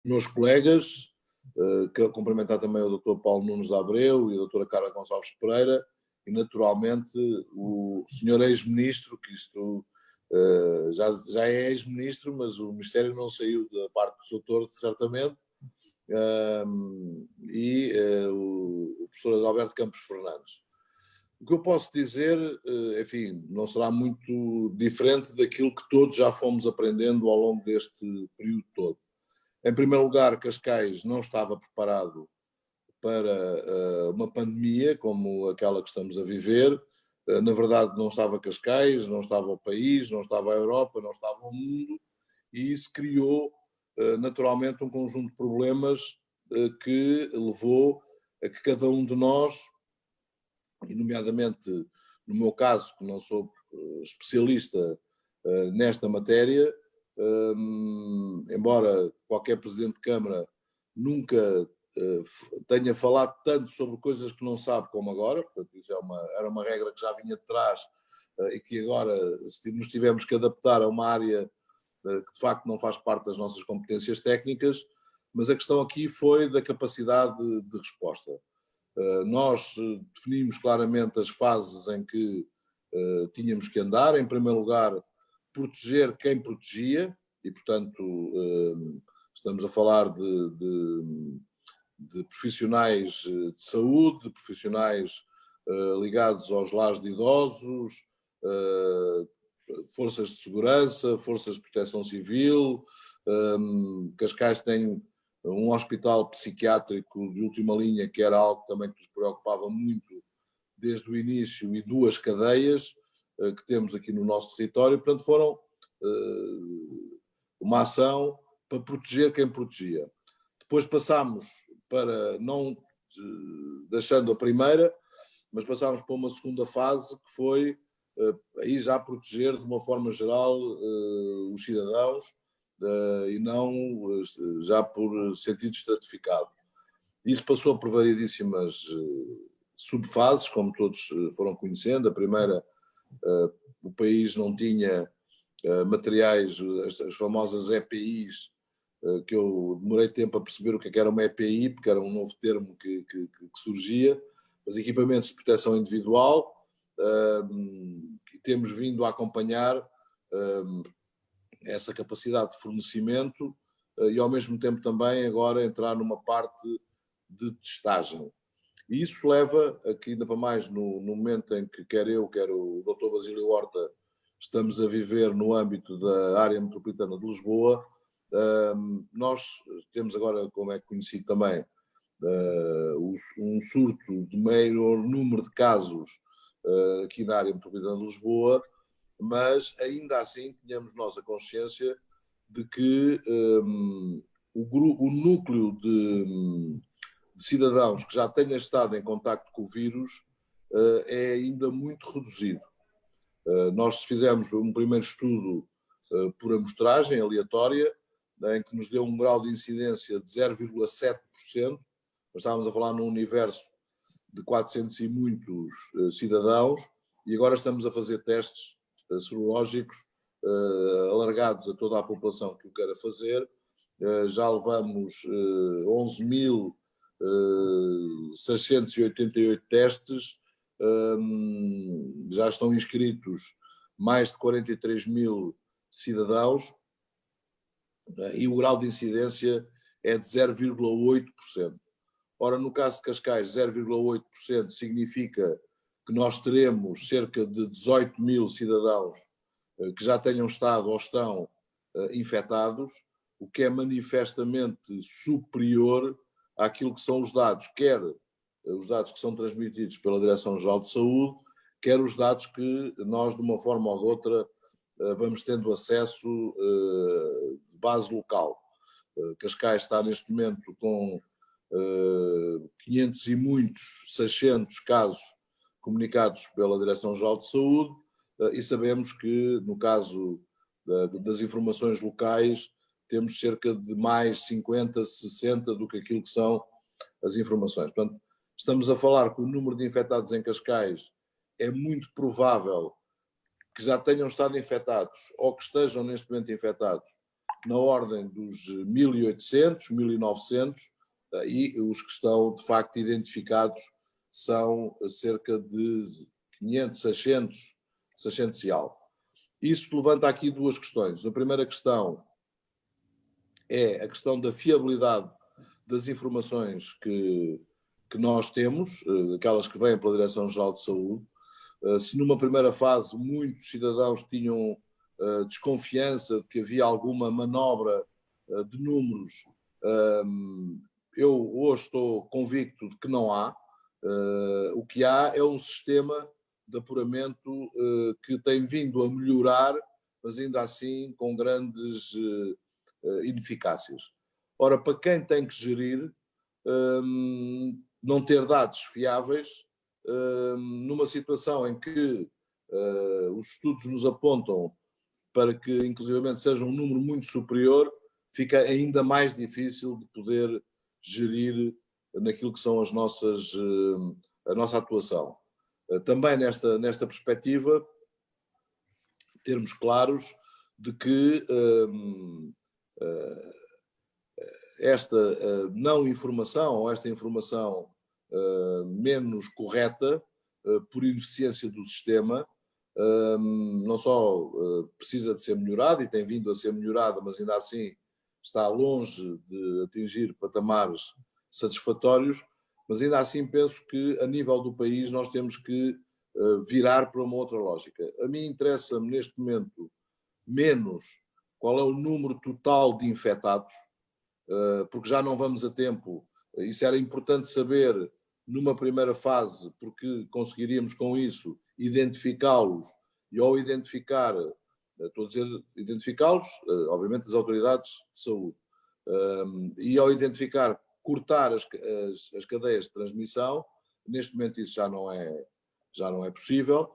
meus colegas, cumprimentar também o Dr. Paulo Nunes de Abreu e a doutora Carla Gonçalves Pereira e, naturalmente, o senhor ex-ministro, que isto já é ex-ministro, mas o Ministério não saiu da parte do Sr. Tordo, certamente, e o professor Adalberto Campos Fernandes. O que eu posso dizer, enfim, não será muito diferente daquilo que todos já fomos aprendendo ao longo deste período todo. Em primeiro lugar, Cascais não estava preparado para uma pandemia como aquela que estamos a viver. Na verdade, não estava Cascais, não estava o país, não estava a Europa, não estava o mundo, e isso criou naturalmente um conjunto de problemas que levou a que cada um de nós, e nomeadamente no meu caso, que não sou especialista nesta matéria, embora qualquer Presidente de Câmara nunca tenha falado tanto sobre coisas que não sabe como agora, portanto isso era uma regra que já vinha de trás e que agora nos tivemos que adaptar a uma área que de facto não faz parte das nossas competências técnicas, mas a questão aqui foi da capacidade de resposta. Nós definimos claramente as fases em que tínhamos que andar. Em primeiro lugar, proteger quem protegia, e portanto estamos a falar de profissionais de saúde, de profissionais ligados aos lares de idosos, forças de segurança, forças de proteção civil. Cascais tem um hospital psiquiátrico de última linha, que era algo também que nos preocupava muito desde o início, e duas cadeias que temos aqui no nosso território. Portanto, foram uma ação para proteger quem protegia. Depois passámos para, não deixando a primeira, mas passámos para uma segunda fase, que foi aí já proteger de uma forma geral os cidadãos, e não já por sentido estratificado. Isso passou por variedíssimas subfases, como todos foram conhecendo. A primeira, o país não tinha materiais, as famosas EPIs, que eu demorei tempo a perceber o que era uma EPI, porque era um novo termo que surgia, mas equipamentos de proteção individual, que temos vindo a acompanhar essa capacidade de fornecimento e, ao mesmo tempo, também agora entrar numa parte de testagem. E isso leva aqui, ainda para mais no momento em que quer eu, quer o Dr. Basílio Horta, estamos a viver no âmbito da área metropolitana de Lisboa. Nós temos agora, como é conhecido também, um surto de maior número de casos aqui na área metropolitana de Lisboa, mas ainda assim tínhamos nós a consciência de que o núcleo de cidadãos que já tenha estado em contacto com o vírus é ainda muito reduzido. Nós fizemos um primeiro estudo por amostragem aleatória, em que nos deu um grau de incidência de 0,7%. Nós estávamos a falar num universo de 400 e muitos cidadãos, e agora estamos a fazer testes serológicos alargados a toda a população que o queira fazer. Já levamos 11.688 testes, já estão inscritos mais de 43 mil cidadãos, e o grau de incidência é de 0,8%. Ora, no caso de Cascais, 0,8% significa que nós teremos cerca de 18 mil cidadãos que já tenham estado ou estão infectados, o que é manifestamente superior àquilo que são os dados, quer os dados que são transmitidos pela Direção-Geral de Saúde, quer os dados que nós, de uma forma ou de outra, vamos tendo acesso de base local. Cascais está neste momento com 500 e muitos, 600 casos comunicados pela Direção-Geral de Saúde, e sabemos que, no caso das informações locais, temos cerca de mais 50, 60 do que aquilo que são as informações. Portanto, estamos a falar que o número de infectados em Cascais é muito provável que já tenham estado infectados ou que estejam neste momento infectados na ordem dos 1.800, 1.900, e os que estão, de facto, identificados são cerca de 500, 600 e algo. Isso levanta aqui duas questões. A primeira questão é a questão da fiabilidade das informações que nós temos, aquelas que vêm pela Direção-Geral de Saúde. Se numa primeira fase muitos cidadãos tinham desconfiança de que havia alguma manobra de números, eu hoje estou convicto de que não há. O que há é um sistema de apuramento que tem vindo a melhorar, mas ainda assim com grandes ineficácias. Ora, para quem tem que gerir, não ter dados fiáveis, numa situação em que os estudos nos apontam para que, inclusivamente, seja um número muito superior, fica ainda mais difícil de poder gerir naquilo que são a nossa atuação. Também nesta perspectiva, termos claros de que esta não informação, ou esta informação menos correta, por ineficiência do sistema, não só precisa de ser melhorada, e tem vindo a ser melhorada, mas ainda assim está longe de atingir patamares satisfatórios, mas ainda assim penso que a nível do país nós temos que virar para uma outra lógica. A mim interessa-me neste momento menos qual é o número total de infectados, porque já não vamos a tempo. Isso era importante saber numa primeira fase, porque conseguiríamos com isso identificá-los, e ao identificar, estou a dizer identificá-los, obviamente as autoridades de saúde, e ao identificar, cortar as cadeias de transmissão. Neste momento isso já não é possível.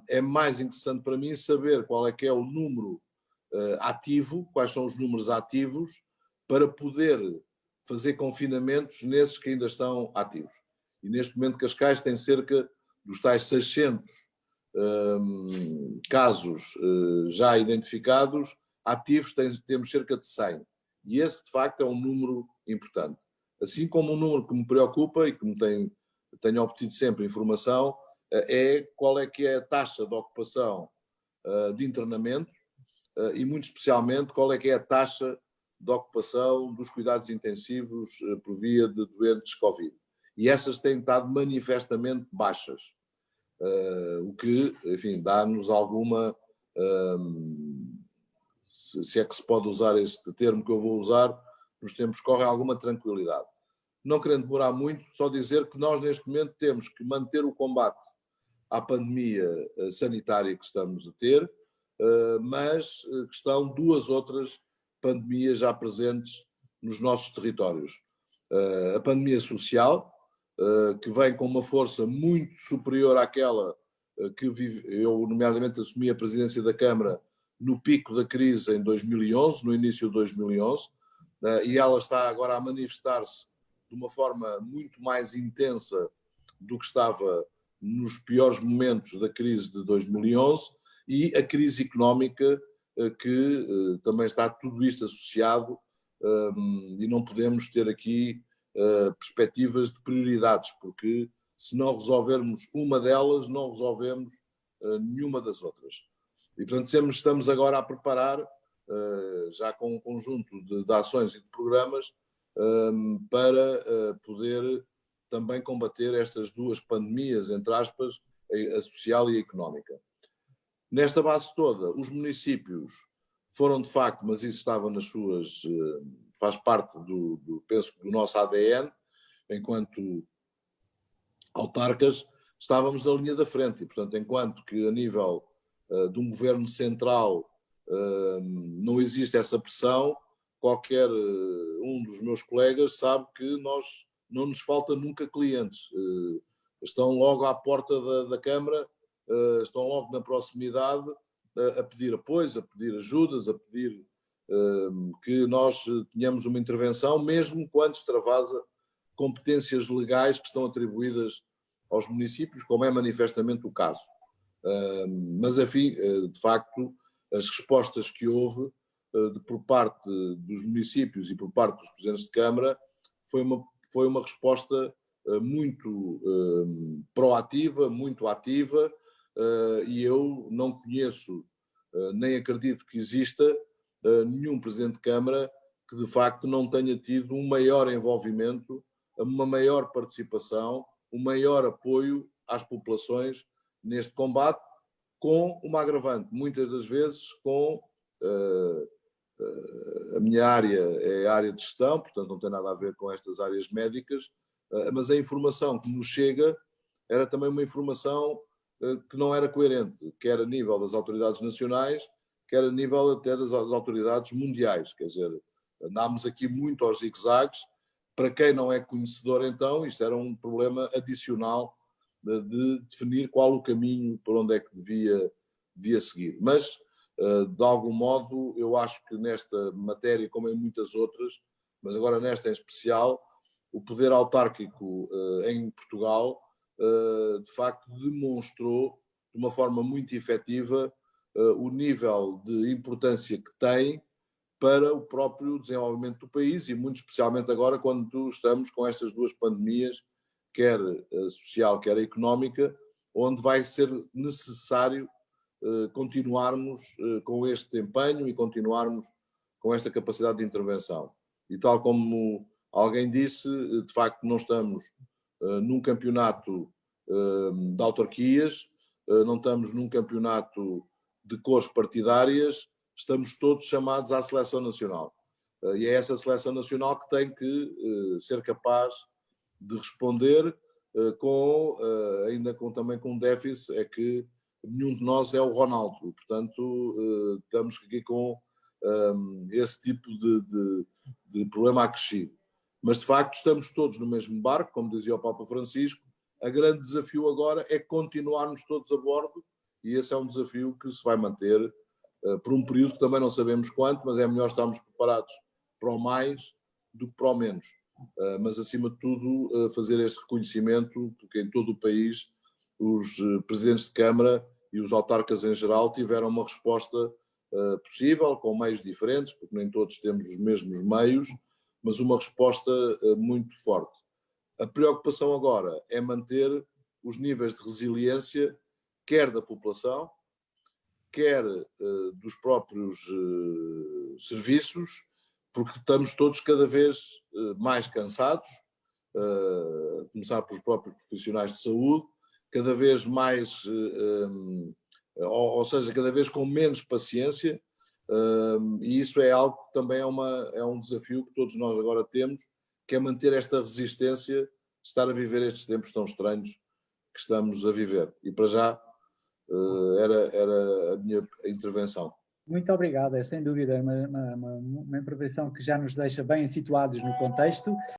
É mais interessante para mim saber qual é que é o número ativo, quais são os números ativos, para poder fazer confinamentos nesses que ainda estão ativos. E neste momento Cascais tem cerca dos tais 600 casos já identificados, ativos temos cerca de 100. E esse, de facto, é um número importante. Assim como um número que me preocupa e que tenho obtido sempre informação, é qual é que é a taxa de ocupação de internamento e, muito especialmente, qual é que é a taxa de ocupação dos cuidados intensivos por via de doentes Covid. E essas têm estado manifestamente baixas, o que, enfim, dá-nos alguma, se é que se pode usar este termo que eu vou usar, nos tempos que correm, alguma tranquilidade. Não querendo demorar muito, só dizer que nós neste momento temos que manter o combate à pandemia sanitária que estamos a ter, mas que estão duas outras pandemias já presentes nos nossos territórios. A pandemia social, que vem com uma força muito superior àquela que eu, nomeadamente, assumi a presidência da Câmara no pico da crise em 2011, no início de 2011, e ela está agora a manifestar-se de uma forma muito mais intensa do que estava nos piores momentos da crise de 2011, e a crise económica que também está tudo isto associado, e não podemos ter aqui perspectivas de prioridades, porque se não resolvermos uma delas, não resolvemos nenhuma das outras. E, portanto, estamos agora a preparar, já com um conjunto de ações e de programas, para poder também combater estas duas pandemias, entre aspas, a social e a económica. Nesta base toda, os municípios foram de facto, mas isso estava nas suas, faz parte penso, do nosso ADN, enquanto autarcas, estávamos na linha da frente, e portanto, enquanto que a nível de um governo central não existe essa pressão, qualquer um dos meus colegas sabe que não nos falta nunca clientes. Estão logo à porta da Câmara, estão logo na proximidade a pedir apoios, a pedir ajudas, a pedir que nós tenhamos uma intervenção, mesmo quando extravasa competências legais que estão atribuídas aos municípios, como é manifestamente o caso. Mas, enfim, de facto, as respostas que houve por parte dos municípios e por parte dos presidentes de Câmara foi uma resposta muito proativa, muito ativa, e eu não conheço, nem acredito que exista nenhum presidente de Câmara que de facto não tenha tido um maior envolvimento, uma maior participação, um maior apoio às populações neste combate, com uma agravante, muitas das vezes com a minha área é a área de gestão, portanto não tem nada a ver com estas áreas médicas, mas a informação que nos chega era também uma informação que não era coerente, quer a nível das autoridades nacionais, quer a nível até das autoridades mundiais. Quer dizer, andámos aqui muito aos zigue-zagues. Para quem não é conhecedor, então, isto era um problema adicional de definir qual o caminho por onde é que devia seguir. Mas, de algum modo, eu acho que nesta matéria, como em muitas outras, mas agora nesta em especial, o poder autárquico em Portugal, de facto, demonstrou de uma forma muito efetiva o nível de importância que tem para o próprio desenvolvimento do país e muito especialmente agora quando estamos com estas duas pandemias, quer a social, quer a económica, onde vai ser necessário continuarmos com este empenho e continuarmos com esta capacidade de intervenção. E tal como alguém disse, de facto não estamos num campeonato de autarquias, não estamos num campeonato de cores partidárias, estamos todos chamados à seleção nacional. E é essa seleção nacional que tem que ser capaz de responder também com um déficit, é que nenhum de nós é o Ronaldo. Portanto, estamos aqui com esse tipo de problema acrescido. Mas, de facto, estamos todos no mesmo barco, como dizia o Papa Francisco. O grande desafio agora é continuarmos todos a bordo, e esse é um desafio que se vai manter por um período que também não sabemos quanto, mas é melhor estarmos preparados para o mais do que para o menos. Mas, acima de tudo, fazer este reconhecimento, porque em todo o país os presidentes de Câmara e os autarcas em geral tiveram uma resposta possível, com meios diferentes, porque nem todos temos os mesmos meios, mas uma resposta muito forte. A preocupação agora é manter os níveis de resiliência, quer da população, quer dos próprios serviços, porque estamos todos cada vez mais cansados, a começar pelos próprios profissionais de saúde, cada vez mais, ou seja, cada vez com menos paciência, e isso é algo que também é um desafio que todos nós agora temos, que é manter esta resistência de estar a viver estes tempos tão estranhos que estamos a viver. E para já era a minha intervenção. Muito obrigado, é sem dúvida uma intervenção que já nos deixa bem situados no contexto.